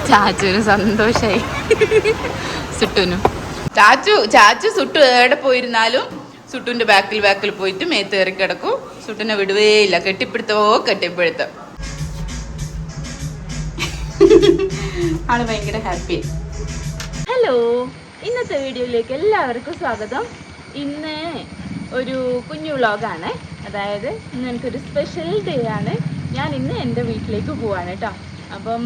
ചാച്ചുവിന് സന്തോഷായി. സുട്ടുനും ചാച്ചു സുട്ടു എവിടെ പോയിരുന്നാലും സുട്ടുവിന്റെ ബാക്കിൽ പോയിട്ട് മേത്ത് കയറി കിടക്കും. സുട്ടിനെ വിടുവേയില്ല. കെട്ടിപ്പിടുത്തോ കെട്ടിപ്പിടുത്തം. ആള് ഭയങ്കര ഹാപ്പി. ഹലോ, ഇന്നത്തെ വീഡിയോയിലേക്ക് എല്ലാവർക്കും സ്വാഗതം. ഇന്ന് ഒരു കുഞ്ഞു വ്ളോഗാണ്. അതായത് ഇന്ന് എനിക്കൊരു സ്പെഷ്യൽ ഡേ ആണ്. ഞാൻ ഇന്ന് എൻ്റെ വീട്ടിലേക്ക് പോവാണ് കേട്ടോ. അപ്പം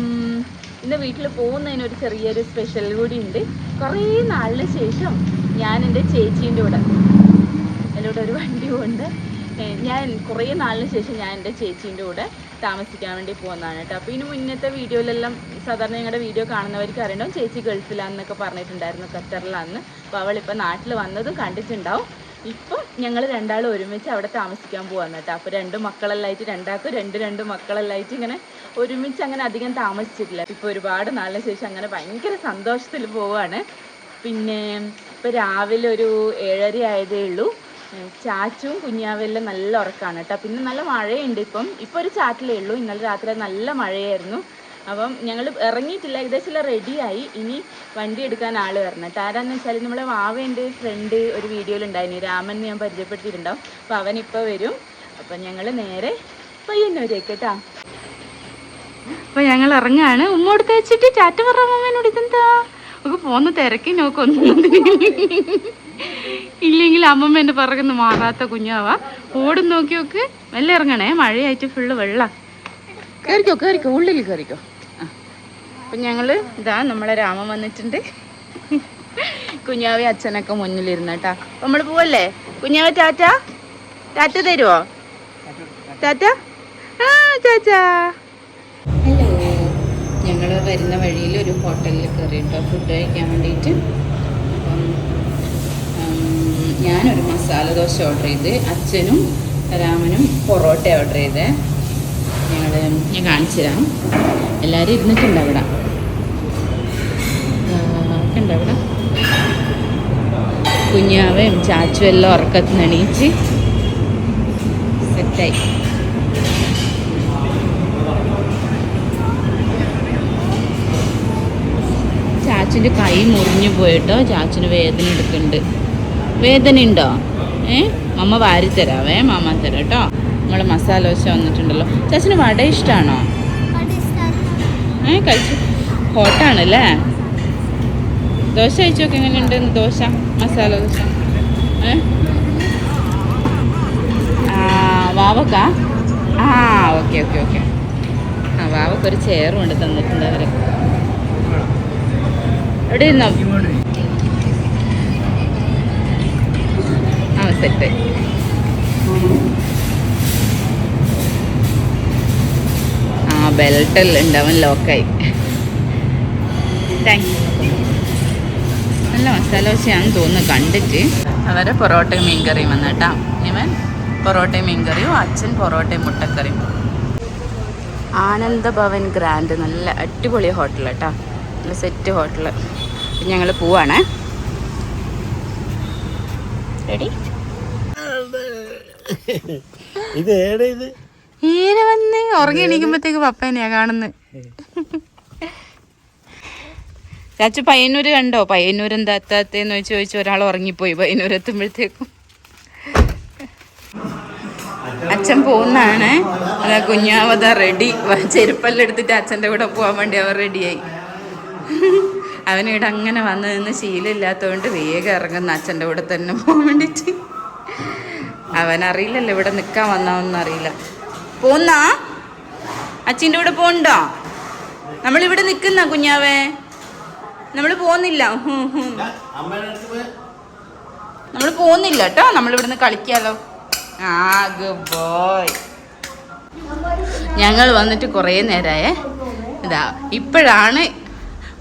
ഇന്ന് വീട്ടിൽ പോകുന്നതിനൊരു ചെറിയൊരു സ്പെഷ്യൽ കൂടി ഉണ്ട്. കുറേ നാളിന് ശേഷം ഞാൻ എൻ്റെ ചേച്ചീൻ്റെ കൂടെ എന്നോട് ഒരു വണ്ടി കൊണ്ട് ഞാൻ കുറേ നാളിന് ശേഷം ഞാൻ എൻ്റെ ചേച്ചീൻ്റെ കൂടെ താമസിക്കാൻ വേണ്ടി പോകുന്നതാണ് കേട്ടോ. അപ്പോൾ ഇതിന് മുന്നത്തെ വീഡിയോയിലെല്ലാം സാധാരണ ഞങ്ങളുടെ വീഡിയോ കാണുന്നവർക്ക് അറിയണ്ടാവും. ചേച്ചി ഗൾഫിലാണെന്നൊക്കെ പറഞ്ഞിട്ടുണ്ടായിരുന്നു, ഖത്തറിലാണെന്ന്. അപ്പോൾ അവളിപ്പോൾ നാട്ടിൽ വന്നതും കണ്ടിട്ടുണ്ടാവും. ഇപ്പം ഞങ്ങൾ രണ്ടാളും ഒരുമിച്ച് അവിടെ താമസിക്കാൻ പോവാന്ന് കേട്ടോ. അപ്പോൾ രണ്ട് മക്കളെല്ലായിട്ട് രണ്ടാൾക്കും രണ്ട് മക്കളെല്ലായിട്ട് ഇങ്ങനെ ഒരുമിച്ച് അങ്ങനെ അധികം താമസിച്ചിട്ടില്ല. ഇപ്പോൾ ഒരുപാട് നാളിന് ശേഷം അങ്ങനെ ഭയങ്കര സന്തോഷത്തിൽ പോവാണ്. പിന്നെ ഇപ്പോൾ രാവിലെ ഒരു 7:30 ആയതേ ഉള്ളൂ. ചാച്ചും കുഞ്ഞാവെല്ലാം നല്ല ഉറക്കമാണ് കേട്ടോ. പിന്നെ നല്ല മഴയുണ്ട്. ഇപ്പം ഒരു ചാറ്റിലേ ഉള്ളൂ. ഇന്നലെ രാത്രി നല്ല മഴയായിരുന്നു. അപ്പം ഞങ്ങൾ ഇറങ്ങിയിട്ടില്ല, ഏകദേശം റെഡിയായി. ഇനി വണ്ടി എടുക്കാൻ ആൾ വരണം കേട്ടോ. ആരാന്ന് വെച്ചാൽ നമ്മളെ വാവേൻ്റെ ഫ്രണ്ട് ഒരു വീഡിയോയിലുണ്ടായിരുന്നു, രാമൻ ഞാൻ പരിചയപ്പെടുത്തിയിട്ടുണ്ടാവും. അപ്പോൾ അവനിപ്പോൾ വരും. അപ്പം ഞങ്ങൾ നേരെ പയ്യന്നൂരേക്ക് കേട്ടോ. അപ്പോൾ ഞങ്ങൾ ഇറങ്ങാണ്. ഉമ്മോട് തേച്ചിട്ട് ചാറ്റ പറ അമ്മേനോട്. ഇതെന്താ ഒക്കെ പോന്ന് തിരക്കി നോക്കൊന്നും ഇല്ലെങ്കിൽ അമ്മമ്മേൻ്റെ പിറകുന്ന് മാറാത്ത കുഞ്ഞാവാ. ഓടും നോക്കി നോക്ക്. മെല്ലെ ഇറങ്ങണേ, മഴയായിട്ട് ഫുള്ള് വെള്ളം. കയറിക്കോ ഉള്ളിൽ കയറിക്കോ. അപ്പം ഞങ്ങൾ ഇതാ നമ്മളെ രാമൻ വന്നിട്ടുണ്ട്. കുഞ്ഞാവി അച്ഛനൊക്കെ മുന്നിലിരുന്ന് കേട്ടാ. അപ്പം നമ്മൾ പോവല്ലേ കുഞ്ഞാവ? ടാറ്റ തരുവോ? ടാറ്റ. ആ ചാച്ചാ. ഹലോ, ഞങ്ങൾ വരുന്ന വഴിയിൽ ഒരു ഹോട്ടലിൽ കയറി കേട്ടോ ഫുഡ് കഴിക്കാൻ വേണ്ടിയിട്ട്. അപ്പം ഞാനൊരു മസാല ദോശ ഓർഡർ ചെയ്ത്, അച്ഛനും രാമനും പൊറോട്ട ഓർഡർ ചെയ്തേ. ഞാൻ കാണിച്ചു തരാം. എല്ലാവരും ഇരുന്നിട്ടുണ്ട് അവിടെ. ഉണ്ട് അവിടെ കുഞ്ഞാവയും ചാച്ചും എല്ലാം ഉറക്കത്തിൽ നിന്ന് എണീച്ച് സെറ്റായി. ചാച്ചുൻ്റെ കൈ മുറിഞ്ഞു പോയിട്ടോ. ചാച്ചുന് വേദന എടുക്കുന്നുണ്ട്. വേദന ഉണ്ടോ? മമ്മ വാരി തരാവേ. മാമ തരാം കേട്ടോ. നമ്മളെ മസാല ദോശ വന്നിട്ടുണ്ടല്ലോ. ചാച്ചിന് വട ഇഷ്ടമാണോ? കഴിച്ചു. ഹോട്ടാണല്ലേ. ദോശ കഴിച്ചോക്കെ എങ്ങനെയുണ്ട്? ദോശ, മസാല ദോശ. വാവക്ക. ഓക്കെ. വാവക്കൊരു ചെയറും കൊണ്ട് തന്നിട്ടുണ്ട് അവർ. എവിടെ ഇരുന്നോ? സെറ്റ്. ബെൽറ്റെല്ലാം ഉണ്ട്. അവൻ ലോക്കായി. താങ്ക്സ്. നല്ല മസാല ദോശയാണെന്ന് തോന്നുന്നു കണ്ടിട്ട്. അവരെ പൊറോട്ടയും മീൻകറിയും വന്നിട്ടാ. ഇവൻ പൊറോട്ടയും മീൻകറിയും, അച്ഛൻ പൊറോട്ടയും മുട്ടക്കറിയും. ആനന്ദ ഭവൻ ഗ്രാൻഡ്, നല്ല അടിപൊളി ഹോട്ടൽ കേട്ടോ. നല്ല സെറ്റ് ഹോട്ടൽ. ഞങ്ങൾ പോവാണേ. റെഡി? ഈര വന്ന് ഉറങ്ങി എണീക്കുമ്പോഴത്തേക്ക് പപ്പേനെയാ കാണുന്നത്. ചാച്ചു പയ്യന്നൂർ കണ്ടോ? പയ്യന്നൂർ എന്താ എത്താത്തേന്ന് ചോദിച്ചു ഒരാൾ ഉറങ്ങിപ്പോയി. പയ്യന്നൂർ എത്തുമ്പോഴത്തേക്കും അച്ഛൻ പോകുന്നതാണ്. അതാ കുഞ്ഞാവതാ റെഡി. ചെരുപ്പെല്ലാം എടുത്തിട്ട് അച്ഛൻ്റെ കൂടെ പോകാൻ വേണ്ടി അവൻ റെഡിയായി. അവനിവിടെ അങ്ങനെ വന്ന് നിന്ന് ശീലമില്ലാത്തതുകൊണ്ട് വേഗം ഇറങ്ങുന്ന അച്ഛൻ്റെ കൂടെ തന്നെ പോകാൻ വേണ്ടിയിട്ട്. അവനറിയില്ലല്ലോ ഇവിടെ നിൽക്കാൻ വന്നാവൊന്നും അറിയില്ല. പോന്നാ അച്ഛൻ്റെ കൂടെ പോണ്ടോ? നമ്മളിവിടെ നിൽക്കുന്ന കുഞ്ഞാവേ, നമ്മൾ പോകുന്നില്ല. നമ്മൾ പോകുന്നില്ല കേട്ടോ. നമ്മളിവിടുന്ന് കളിക്കാലോ. Good boy. ഞങ്ങൾ വന്നിട്ട് കുറേ നേരമായേ. ഇതാ ഇപ്പോഴാണ്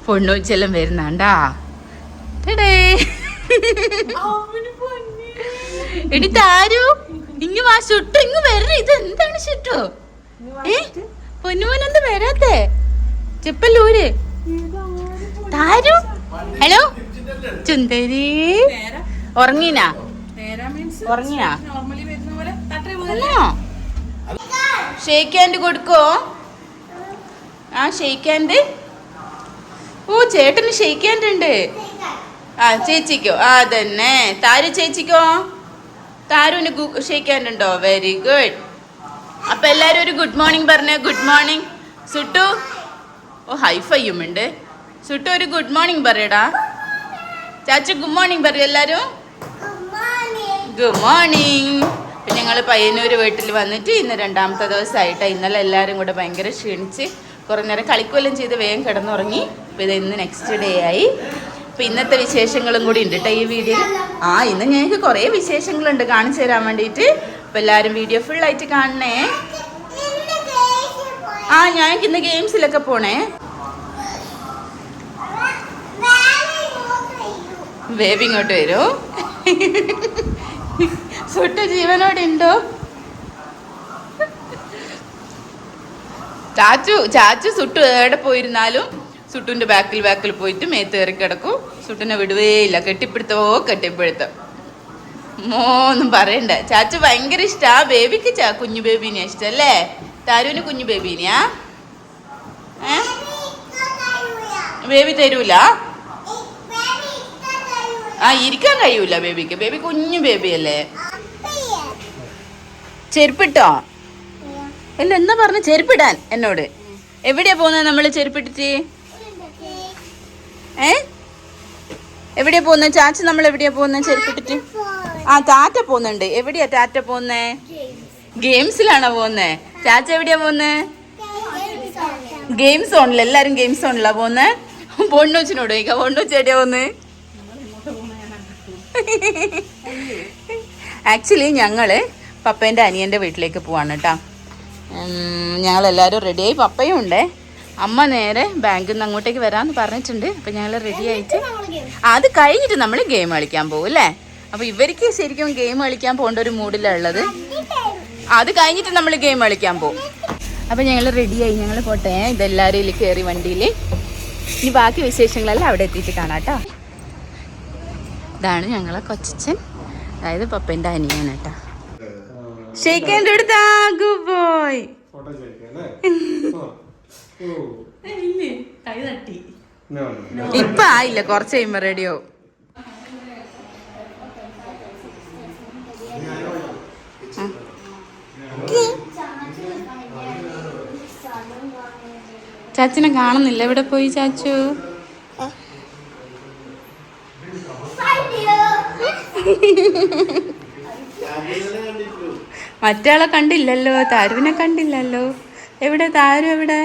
പൊണ്ണൂച്ചെല്ലാം വരുന്നാണ്ടാ. എടി താരു ഇങ്ങ് വാ. ചുട്ടു ഇങ്ങ് വരണേ. ഇത് എന്താണ് ചുട്ടു? പൊന്നുമോനെന്ത് വരാത്തേ? ചെപ്പല്ലൂര് താരു. ഹലോ ചുന്തരി. ഉറങ്ങിനാ? ഷേക്ക് ഹാൻഡ് കൊടുക്കോ? Shake hand. ഓ ചേട്ടന് ക്ഷയിക്കാനുണ്ട്. ആ ചേച്ചിക്കോ? ആ തന്നെ. താരു ചേച്ചിക്കോ? താരുവിന് ക്ഷയിക്കാനുണ്ടോ? Very good. അപ്പൊ എല്ലാരും ഒരു ഗുഡ് മോർണിംഗ് പറഞ്ഞേ. ഗുഡ് മോർണിംഗ് സുട്ടു. ഓ ഹൈഫയ്യും ഉണ്ട്. സുട്ടു ഒരു ഗുഡ് മോർണിംഗ് പറയടാ. ചാച്ചു ഗുഡ് മോർണിംഗ് പറയൂ എല്ലാരും. Good morning. അപ്പം ഞങ്ങൾ പയ്യന്നൂർ വീട്ടിൽ വന്നിട്ട് ഇന്ന് 2ാമത്തെ ദിവസമായിട്ട്. ഇന്നലെ എല്ലാവരും കൂടെ ഭയങ്കര ക്ഷീണിച്ച് കുറേ നേരം കളിക്കുമെല്ലാം ചെയ്ത് വേഗം കിടന്നുറങ്ങി. അപ്പോൾ ഇത് ഇന്ന് നെക്സ്റ്റ് ഡേ ആയി. അപ്പോൾ ഇന്നത്തെ വിശേഷങ്ങളും കൂടി ഉണ്ട് കേട്ടോ ഈ വീഡിയോയിൽ. ഇന്ന് ഞങ്ങൾക്ക് കുറേ വിശേഷങ്ങളുണ്ട് കാണിച്ചു തരാൻ വേണ്ടിയിട്ട്. അപ്പോൾ എല്ലാവരും വീഡിയോ ഫുള്ളായിട്ട് കാണണേ. ഞങ്ങൾക്ക് ഇന്ന് ഗെയിംസിലൊക്കെ പോണേ. ബേബി ഇങ്ങോട്ട് വരൂ. സുട്ടു ജീവനോടെ ഉണ്ടോ? ചാച്ചു സുട്ടു എവിടെ പോയിരുന്നാലും സുട്ടുവിന്റെ ബാക്കിൽ പോയിട്ട് മേത്ത് കയറി കിടക്കും. സുട്ടിനെ വിടുവേയില്ല. കെട്ടിപ്പിടുത്തം മോന്നും പറയണ്ട. ചാച്ചു ഭയങ്കര ഇഷ്ടാ. ബേബിക്ക് കുഞ്ഞു ബേബീനെയാ ഇഷ്ടല്ലേ? താരുവിന് കുഞ്ഞു ബേബീനെയാ? ബേബി തരൂല. ഇരിക്കാൻ കഴിയൂല ബേബിക്ക്. ബേബി കുഞ്ഞു ബേബിയല്ലേ. ചെരുപ്പിട്ടോ? അല്ല എന്നാ പറഞ്ഞ ചെരുപ്പിടാൻ എന്നോട്. എവിടെയാ പോകുന്നത് നമ്മള് ചെരുപ്പിട്ടിട്ട്? എവിടെയാ പോകുന്നത് ചാച്ച? നമ്മൾ എവിടെയാ പോകുന്നത് ചെരുപ്പിട്ടിട്ട്? ടാറ്റ പോകുന്നുണ്ട്. എവിടെയാ ടാറ്റ പോകുന്നേ? ഗെയിംസിലാണോ പോകുന്നേ? ചാച്ച എവിടെയാ പോകുന്നേ? ഗെയിം സോണിൽ. എല്ലാരും ഗെയിം സോണിലാ പോകുന്നേ. പൊണ്ണൂച്ചിനോട് ചോദിക്കാം. പൊണ്ണൂച്ചി എവിടെയാ പോകുന്നേ? ആക്ച്വലി ഞങ്ങള് പപ്പേൻ്റെ അനിയൻ്റെ വീട്ടിലേക്ക് പോവാണ് കേട്ടോ. ഞങ്ങളെല്ലാവരും റെഡിയായി. പപ്പയും ഉണ്ടേ. അമ്മ നേരെ ബാങ്കിൽ നിന്ന് അങ്ങോട്ടേക്ക് വരാമെന്ന് പറഞ്ഞിട്ടുണ്ട്. അപ്പം ഞങ്ങൾ റെഡി ആയിട്ട് അത് കഴിഞ്ഞിട്ട് നമ്മൾ ഗെയിം കളിക്കാൻ പോകും അല്ലേ? അപ്പോൾ ഇവർക്ക് ശരിക്കും ഗെയിം കളിക്കാൻ പോകേണ്ട ഒരു മൂഡിലാണ് ഉള്ളത്. അത് കഴിഞ്ഞിട്ട് നമ്മൾ ഗെയിം കളിക്കാൻ പോകും. അപ്പം ഞങ്ങൾ റെഡിയായി. ഞങ്ങൾ പോട്ടെ. ഇതെല്ലാവരും ഇതിൽ കയറി വണ്ടിയിൽ. ഇനി ബാക്കി വിശേഷങ്ങളെല്ലാം അവിടെ എത്തിയിട്ട് കാണാം കേട്ടോ. ഇതാണ് ഞങ്ങളെ കൊച്ചച്ഛൻ, അതായത് പപ്പേൻ്റെ അനിയനാണ് കേട്ടോ. ഷെയ്ക്കേൻ്റെ അടുത്താ ഗുഡ് ബോയ്. ഇപ്പൊ ആയില്ല, കുറച്ച് കഴിയുമ്പോ റെഡിയോ. ചാച്ചനെ കാണുന്നില്ല. എവിടെ പോയി ചാച്ചു? മറ്റാളെ കണ്ടില്ലല്ലോ. താരുവിനെ കണ്ടില്ലല്ലോ. എവിടെ താരു? എവിടെ?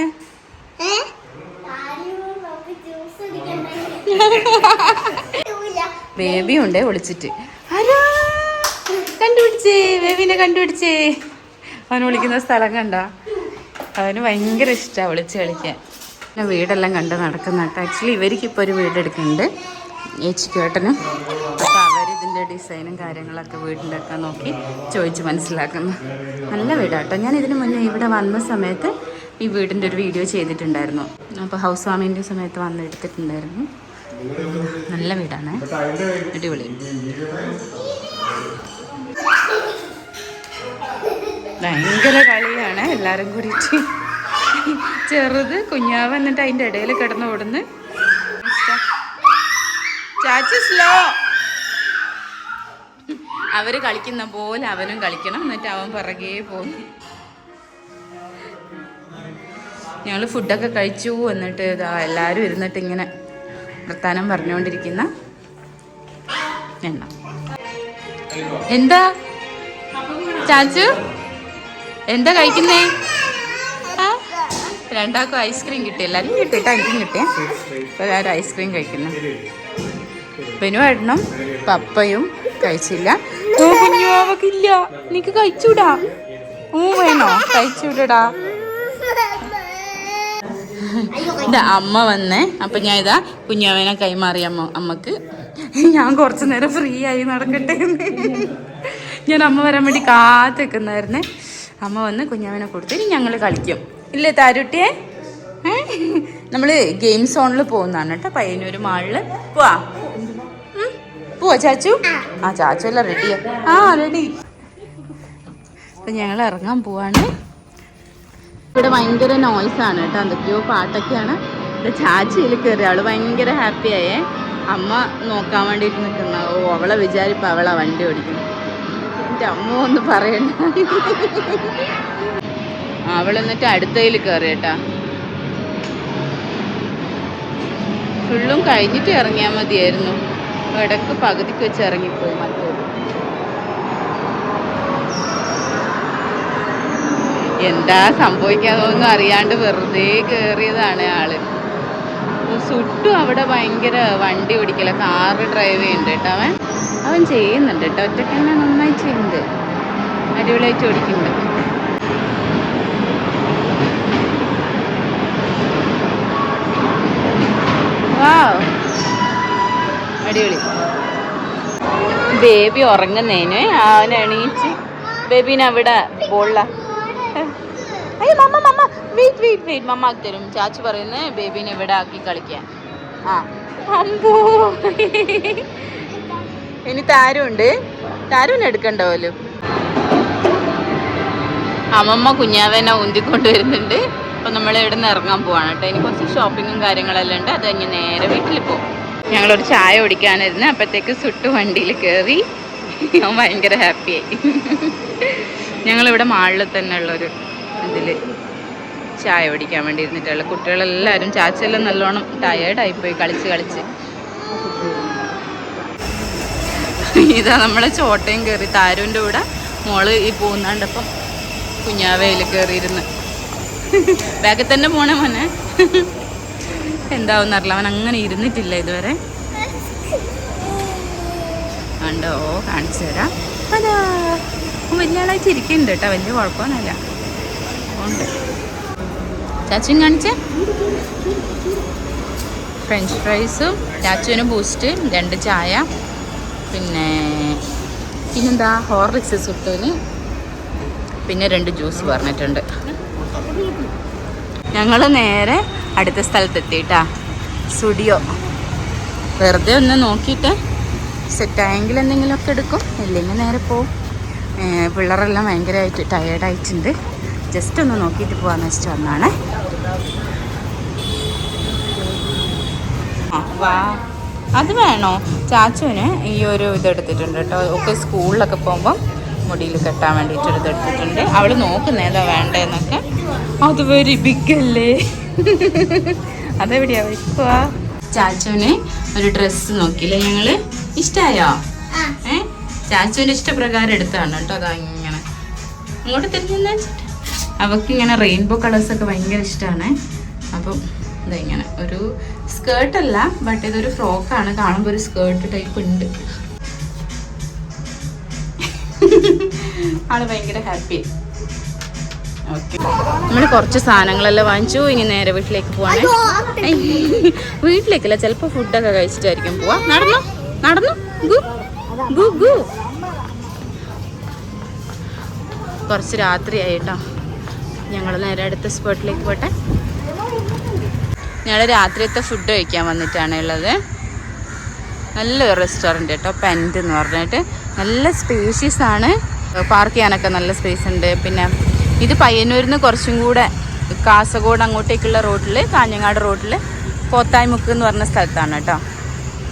ബേബി ഉണ്ടേ വിളിച്ചിട്ട്. ആരാ കണ്ടുപിടിച്ചേ? ബേബിനെ കണ്ടുപിടിച്ചേ. അവന് വിളിക്കുന്ന സ്ഥലം കണ്ട? അവന് ഭയങ്കര ഇഷ്ടമാണ് വിളിച്ച് കളിക്കാൻ. പിന്നെ വീടെല്ലാം കണ്ട് നടക്കുന്ന കേട്ടോ. ആക്ച്വലി ഇവർക്കിപ്പോൾ ഒരു വീടെടുക്കുന്നുണ്ട്, ഏച്ചിക്കേട്ടനും. അപ്പോൾ അവരിതിൻ്റെ ഡിസൈനും കാര്യങ്ങളൊക്കെ വീടിൻ്റെ ഒക്കെ നോക്കി ചോദിച്ച് മനസ്സിലാക്കുന്നു. നല്ല വീടാട്ടോ. ഞാൻ ഇതിന് മുന്നേ ഇവിടെ വന്ന സമയത്ത് ഈ വീടിൻ്റെ ഒരു വീഡിയോ ചെയ്തിട്ടുണ്ടായിരുന്നു. അപ്പോൾ ഹൗസ് വാമിൻ്റെ സമയത്ത് വന്ന് എടുത്തിട്ടുണ്ടായിരുന്നു. നല്ല വീടാണ്, അടിപൊളി. ഭയങ്കര കളിയാണ് എല്ലാവരും കൂടിയിട്ട്. ചെറുത് കുഞ്ഞാവ് എന്നിട്ട് അതിൻ്റെ ഇടയിൽ കിടന്ന് ഓടുന്നു. ചാച്ചി സ്ലോ. അവര് കളിക്കുന്ന പോലെ അവനും കളിക്കണം, എന്നിട്ട് അവൻ പിറകെ പോകുന്നു. ഞങ്ങൾ ഫുഡൊക്കെ കഴിച്ചു. എന്നിട്ട് ഇതാ എല്ലാവരും ഇരുന്നിട്ട് ഇങ്ങനെ വർത്താനം പറഞ്ഞുകൊണ്ടിരിക്കുന്ന എണ്ണ. എന്താ ചാച്ചു എന്താ കഴിക്കുന്നേ? രണ്ടാൾക്കും ഐസ്ക്രീം കിട്ടി. എല്ലാവരും കിട്ടിയിട്ടാ, എനിക്കും കിട്ടിയ. അപ്പോൾ എല്ലാവരും ഐസ്ക്രീം കഴിക്കുന്നു. ബനുവേട്ടനും പപ്പയും കഴിച്ചില്ല. കുഞ്ഞു അവക്കില്ല. എനിക്ക് കഴിച്ചൂടാ. വേണോ? കഴിച്ചൂടാ. ഇതാ അമ്മ വന്നേ. അപ്പം ഞാൻ ഇതാ കുഞ്ഞാവനെ കൈമാറി അമ്മക്ക്. ഞാൻ കുറച്ച് നേരം ഫ്രീ ആയി നടക്കട്ടെ എന്ന് ഞാൻ അമ്മ വരാൻ വേണ്ടി കാത്തിരിക്കുന്നായിരുന്നേ. അമ്മ വന്ന് കുഞ്ഞാവനെ കൊടുത്ത് ഇനി ഞങ്ങൾ കളിക്കും. ഇല്ലേ താരുട്ടിയെ? നമ്മൾ ഗെയിം സോണിൽ പോകുന്നതാണ് കേട്ടോ, പയ്യന്നൂർ മാളിൽ. പോവാ ചാച്ചു? ചാച്ചു എല്ലാം റെഡിയാ. റെഡി. അപ്പം ഞങ്ങൾ ഇറങ്ങാൻ പോവാണ്. ഇവിടെ ഭയങ്കര നോയ്സാണ് കേട്ടോ, എന്തൊക്കെയോ പാട്ടൊക്കെയാണ്. ചാച്ചിയിൽ കയറി. അവള് ഭയങ്കര ഹാപ്പിയായേ. അമ്മ നോക്കാൻ വേണ്ടിയിട്ട് നിൽക്കുന്ന. ഓ, അവളെ വിചാരിപ്പോൾ അവളാ വണ്ടി ഓടിക്കുന്നു. എൻ്റെ അമ്മ ഒന്ന് പറയണ്ട. അവളെന്നിട്ട് അടുത്തതിൽ കയറി കേട്ടാ. ഫുള്ളും കഴിഞ്ഞിട്ട് ഇറങ്ങിയാൽ മതിയായിരുന്നു. ഇടക്ക് പകുതിക്ക് വെച്ച് ഇറങ്ങിപ്പോയി മറ്റേത്. എന്താ സംഭവിക്കാതൊന്നും അറിയാണ്ട് വെറുതെ കയറിയതാണ് ആള്. സുട്ടു അവിടെ ഭയങ്കര വണ്ടി ഓടിക്കല, കാറ് ഡ്രൈവ് ചെയ്യുന്നുണ്ട് കേട്ടോ. അവൻ ചെയ്യുന്നുണ്ട് കേട്ടോ, ഒറ്റയ്ക്ക് തന്നെ നന്നായി ചെയ്യുന്നുണ്ട്, അടിപൊളിയായിട്ട് ഓടിക്കുന്നുണ്ട്. വാവ്, അടിപൊളി. ബേബി ഉറങ്ങുന്നേന് അവൻ എണീച്ച് ബേബീനെ അവിടെ ബോളില. അയ്യോ മമ്മ മമ്മ വെയിറ്റ് വെയിറ്റ് വെയിറ്റ്, മമ്മ ആക്കി തരും. ചാച്ചു പറയുന്നത് ബേബീനെ ഇവിടെ ആക്കി കളിക്കാൻ. ആ അമ്പോ, ഇനി താരുണ്ട്. താരുവിനെ എടുക്കണ്ടാവല്ലോ. അമ്മമ്മ കുഞ്ഞാവേനെ ഊന്തിക്കൊണ്ട് വരുന്നുണ്ട്. അപ്പം നമ്മൾ ഇവിടെ നിന്ന് ഇറങ്ങാൻ പോവാണ് കേട്ടോ. ഇനി കുറച്ച് ഷോപ്പിങ്ങും കാര്യങ്ങളെല്ലാം ഉണ്ട്. അത് കഴിഞ്ഞ് നേരെ വീട്ടിൽ പോകും. ഞങ്ങളൊരു ചായ കുടിക്കാനിരുന്ന് അപ്പോഴത്തേക്ക് സുട്ടു വണ്ടിയിൽ കയറി. ഞാൻ ഭയങ്കര ഹാപ്പിയായി. ഞങ്ങളിവിടെ മാളിൽ തന്നെ ഉള്ളൊരു ഇതിൽ ചായ കുടിക്കാൻ വേണ്ടി ഇരുന്നിട്ടുള്ള കുട്ടികളെല്ലാവരും, ചാച്ചെല്ലാം നല്ലോണം ടയേർഡായിപ്പോയി കളിച്ച് കളിച്ച്. ഇതാ നമ്മളെ ചോട്ടയും കയറി. താരുവിൻ്റെ കൂടെ മോള് ഈ പോകുന്നാണ്ടപ്പം കുഞ്ഞാവയിൽ കയറിയിരുന്ന്. ബാഗിൽ തന്നെ പോണേ മോനെ. എന്താവുന്നറിയില്ല, അവൻ അങ്ങനെ ഇരുന്നിട്ടില്ല ഇതുവരെ. കണ്ടോ, കാണിച്ചു തരാം. അതാ വലിയ ആളായിട്ട് ഇരിക്കുന്നുണ്ട് കേട്ടോ, വലിയ കുഴപ്പമൊന്നുമില്ല. ഉണ്ട്. ചാച്ചുവും കാണിച്ചേ. ഫ്രഞ്ച് ഫ്രൈസും ചാച്ചുവിന് ബൂസ്റ്റ്, 2 ചായ, പിന്നെന്താ ഹോർലിക്സ് സുട്ടുവിന്, പിന്നെ 2 ജ്യൂസ് പറഞ്ഞിട്ടുണ്ട്. ഞങ്ങൾ നേരെ അടുത്ത സ്ഥലത്തെത്തിയിട്ടാ, സ്റ്റുഡിയോ. വെറുതെ ഒന്ന് നോക്കിയിട്ട് സെറ്റായെങ്കിൽ എന്തെങ്കിലുമൊക്കെ എടുക്കും, ഇല്ലെങ്കിൽ നേരെ പോവും. പിള്ളേരെല്ലാം ഭയങ്കരമായിട്ട് ടയേർഡായിട്ടുണ്ട്. ജസ്റ്റ് ഒന്ന് നോക്കിയിട്ട് പോകാമെന്ന് വെച്ചിട്ട് വന്നാണ്. വാ, അത് വേണോ? ചാച്ചുവിന് ഈ ഒരു ഇതെടുത്തിട്ടുണ്ട് കേട്ടോ. ഒക്കെ സ്കൂളിലൊക്കെ പോകുമ്പം മുടിയിൽ കെട്ടാൻ വേണ്ടിയിട്ട് ഇതെടുത്തിട്ടുണ്ട്. അവൾ നോക്കുന്നേതാ വേണ്ടതെന്നൊക്കെ. അത് വെരി ബിഗ് അല്ലേ. അതെവിടെയാ വയ്ക്കുക? ചാച്ചുവിന് ഒരു ഡ്രസ്സ് നോക്കിയില്ലേ ഞങ്ങൾ, ഇഷ്ടമായോ? ചാച്ചുവിൻ്റെ ഇഷ്ടപ്രകാരം എടുത്താണ് കേട്ടോ. അതാ ഇങ്ങനെ ഇങ്ങോട്ട് തിരിഞ്ഞെന്ന് വെച്ചിട്ട് അവൾക്ക് ഇങ്ങനെ റെയിൻബോ കളേഴ്സൊക്കെ ഭയങ്കര ഇഷ്ടമാണ്. അപ്പം ഇങ്ങനെ ഒരു സ്കേർട്ടല്ല, ബട്ട് ഇതൊരു ഫ്രോക്കാണ്. കാണുമ്പോൾ ഒരു സ്കേർട്ട് ടൈപ്പ് ഉണ്ട്. ആള് ഭയങ്കര ഹാപ്പി. ഓക്കെ, നമ്മൾ കുറച്ച് സാധനങ്ങളെല്ലാം വാങ്ങിച്ചു. ഇനി നേരെ വീട്ടിലേക്ക് പോവാണ്. വീട്ടിലേക്കല്ല, ചിലപ്പോൾ ഫുഡൊക്കെ കഴിച്ചിട്ടായിരിക്കും പോവാ. നടന്നു നടന്നു ഗു ഗു ഗു. കുറച്ച് രാത്രിയായിട്ടോ. ഞങ്ങൾ നേരെ അടുത്ത സ്പോട്ടിലേക്ക് പോട്ടെ. ഞങ്ങൾ രാത്രിയത്തെ ഫുഡ് കഴിക്കാൻ വന്നിട്ടാണ് ഉള്ളത്. നല്ലൊരു റെസ്റ്റോറൻറ്റ് കേട്ടോ, പെൻറ്റ് എന്ന് പറഞ്ഞിട്ട്. നല്ല സ്പേഷ്യസ് ആണ്, പാർക്ക് ചെയ്യാനൊക്കെ നല്ല സ്പേസ് ഉണ്ട്. പിന്നെ ഇത് പയ്യന്നൂരിൽ നിന്ന് കുറച്ചും കൂടെ കാസർഗോഡ് അങ്ങോട്ടേക്കുള്ള റോഡിൽ, കാഞ്ഞങ്ങാട് റോഡിൽ കോത്തായ്മുക്ക് എന്ന് പറഞ്ഞ സ്ഥലത്താണ് കേട്ടോ.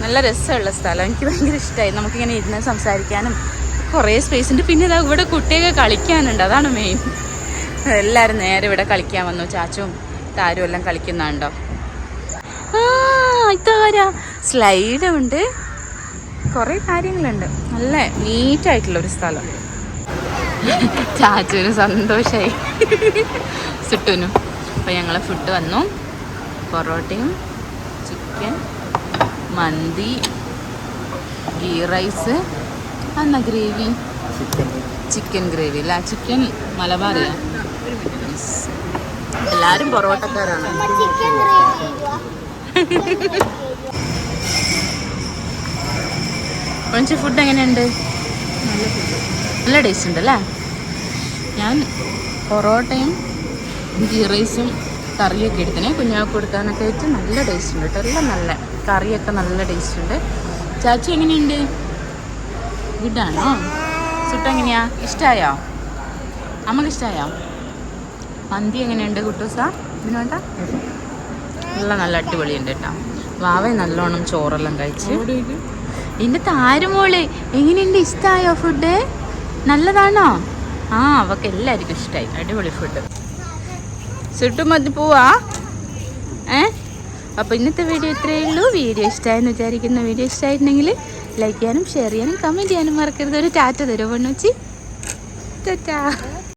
നല്ല രസമുള്ള സ്ഥലം, എനിക്ക് ഭയങ്കര ഇഷ്ടമായി. നമുക്കിങ്ങനെ ഇരുന്ന് സംസാരിക്കാനും കുറേ സ്പേസ് ഉണ്ട്. പിന്നെ ഇതാ ഇവിടെ കുട്ടിയൊക്കെ കളിക്കാനുണ്ട്, അതാണ് മെയിൻ. എല്ലാവരും നേരെ ഇവിടെ കളിക്കാൻ വന്നു. ചാച്ചും താരും എല്ലാം കളിക്കുന്നുണ്ടോ. ഇതാരാ, സ്ലൈഡുണ്ട്, കുറേ കാര്യങ്ങളുണ്ട്. നല്ല നീറ്റായിട്ടുള്ളൊരു സ്ഥലം. ചാച്ചുവിന് സന്തോഷമായി, സുട്ടുനും. അപ്പോൾ ഞങ്ങൾ ഫുഡ് വന്നു. പൊറോട്ടയും ചിക്കൻ, മന്തി, ഗീ റൈസ്, എന്നാ ഗ്രേവി, ചിക്കൻ ഗ്രേവി അല്ല, ചിക്കൻ മലബാറിയാ. എല്ലാവരും പൊറോട്ടക്കാരാണ്. കുറച്ച് ഫുഡ് എങ്ങനെയുണ്ട്? നല്ല ടേസ്റ്റ് ഉണ്ട് അല്ലേ? ഞാൻ പൊറോട്ടയും ഗീ റൈസും കറിയൊക്കെ എടുത്തിനെ കുഞ്ഞാക്ക് കൊടുക്കാനൊക്കെ ആയിട്ട്. നല്ല ടേസ്റ്റ് ഉണ്ട് കേട്ടോ, എല്ലാം നല്ല കറിയൊക്കെ നല്ല ടേസ്റ്റ് ഉണ്ട്. ചാച്ചു എങ്ങനെയുണ്ട്? ഗുഡാണോ? സുട്ട് എങ്ങനെയാ? ഇഷ്ടമായോ? അമ്മക്ക് ഇഷ്ടമായോ? മന്തി എങ്ങനെയുണ്ട് കുട്ടൂസ? ഇതിന് വേണ്ട നല്ല അടിപൊളിയുണ്ട് കേട്ടോ. വാവ നല്ലോണം ചോറെല്ലാം കഴിച്ച്. എൻ്റെ താരമോള് എങ്ങനെയുണ്ട്? ഇഷ്ടമായോ ഫുഡ്? നല്ലതാണോ? ആ, അവൾക്ക് എല്ലാവർക്കും ഇഷ്ടമായി. അടിപൊളി ഫുഡ്. ചുട്ടുമതി പോവാ. അപ്പോൾ ഇന്നത്തെ വീഡിയോ ഇത്രയേ ഉള്ളൂ. വീഡിയോ ഇഷ്ടമായെന്ന് വിചാരിക്കുന്ന വീഡിയോ ഇഷ്ടമായിട്ടുണ്ടെങ്കിൽ ലൈക്ക് ചെയ്യാനും ഷെയർ ചെയ്യാനും കമൻറ്റ് ചെയ്യാനും മറക്കരുത്. ഒരു ടാറ്റ തരുമോ പെണ്ണുച്ചി? ടാറ്റാ.